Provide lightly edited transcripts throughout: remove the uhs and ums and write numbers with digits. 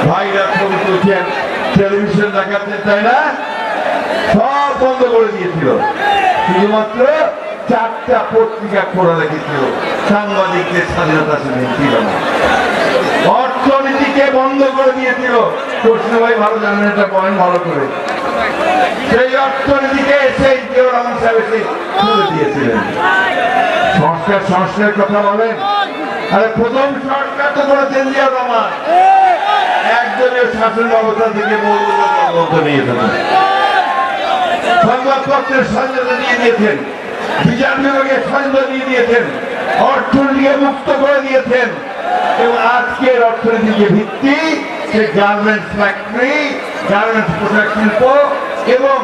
ভাইরা ছবি তুলছেন, টেলিভিশন দেখাচ্ছেন, তাই না? সব বন্ধ করে দিয়েছিল, শুধুমাত্র 4টা পত্রিকা খোলা রেখেছিল, সাংবাদিকদের স্বাধীনতা ছিল না। অর্থনীতিকে বন্ধ করে দিয়েছিল, কৃষ্ণ ভাই ভালো জানেন, এটা বলেন ভালো করে। সেই অর্থনীতিকে সেই জিয়াউর রহমান সাহেব এসে তুলে দিয়েছিলেন। সংস্কারের কথা বলেন, আরে প্রথম সংস্কার তো করেছেন জিয়াউর রহমান, একদলীয় শাসন ব্যবস্থা থেকে মৌলবাদ নিয়ে যেতেন, সংবাদপত্রের স্বাধীনতা দিয়ে দিয়েছেন, বিচার বিভাগের স্বাধীনতা দিয়ে দিয়েছেন, অর্থনীতিকে মুক্ত করে দিয়েছেন। এবং আজকের অর্থনীতির যে ভিত্তি, সে গার্মেন্টস ফ্যাক্টরি, গার্মেন্টস পোশাক শিল্প এবং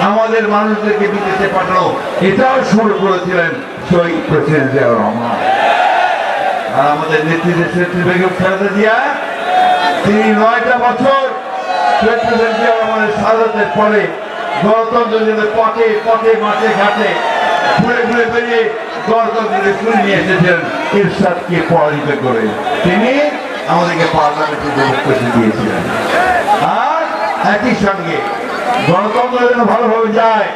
আমাদের মানুষদেরকে বিদেশে পাঠানো, এটাও শুরু করেছিলেন শহীদ প্রেসিডেন্ট জিয়াউর রহমান। আর আমাদের নেত্রী দেশের বেগম খালেদা জিয়া, তিনি 9টা বছর প্রেসিডেন্ট জিয়াউর রহমানের শাহাদাতের পরে গণতন্ত্রের জন্য পথে পথে মাঠে ঘাটে ঘুরে ঘুরে বেরিয়ে গণতন্ত্রের শুনে নিয়ে এসেছেন ইরশাদকে পরাজিত করে। তিনি আমাদেরকে পার্লামেন্টে ডেমোক্রেসি দিয়েছিলেন। আর একই সঙ্গে গণতন্ত্র যেন ভালোভাবে যায়,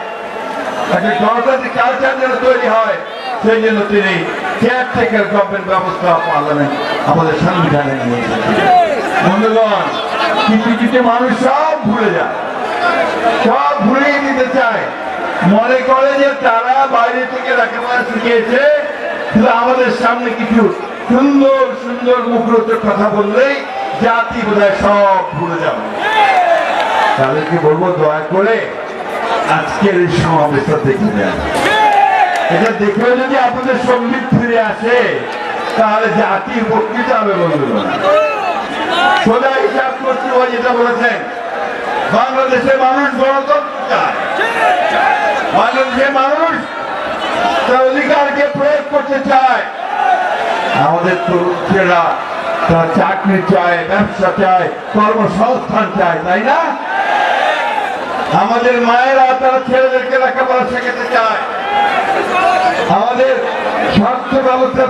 একটা গণতান্ত্রিক কালচার যেন তৈরি হয়, সেই জন্য তিনি কেয়ারটেকার গভর্নমেন্ট ব্যবস্থা পার্লামেন্ট আমাদের সংবিধানে নিয়ে এসেছিলেন। বন্ধুগণ, কিছু কিছু মানুষ সব ভুলে যায়, সব ভুলিয়ে দিতে চায়, মনে করে যে তারা বাইরে থেকে লেখাপড়া শিখিয়েছে, শুধু আমাদের সামনে কিছু সুন্দর সুন্দর মুখরোচক কথা বললেই জাতি বোধহয় সব ভুলে যাবে। তাদেরকে বলবো, দয়া করে আজকের এই সমাবেশটা দেখে নেন। এটা দেখেও যদি আপনাদের সম্বিত ফিরে আসে, তাহলে জাতি উপকৃত হবে। বন্ধুগণ, সোজা হিসাব করতে যেটা বলেছেন, বাংলাদেশের মানুষ গণতন্ত্র চায়, বাংলাদেশের মানুষ তার অধিকারকে প্রয়োগ করতে চায়। আমাদের তরুণরা তারা চাকরি চায়, ব্যবসা চায়, কর্মসংস্থান চায়, তাই না? আমাদের মায়েরা তারা ছেলেদেরকে লেখাপড়া শেখাতে চায়, আমাদের স্বাস্থ্য ব্যবস্থা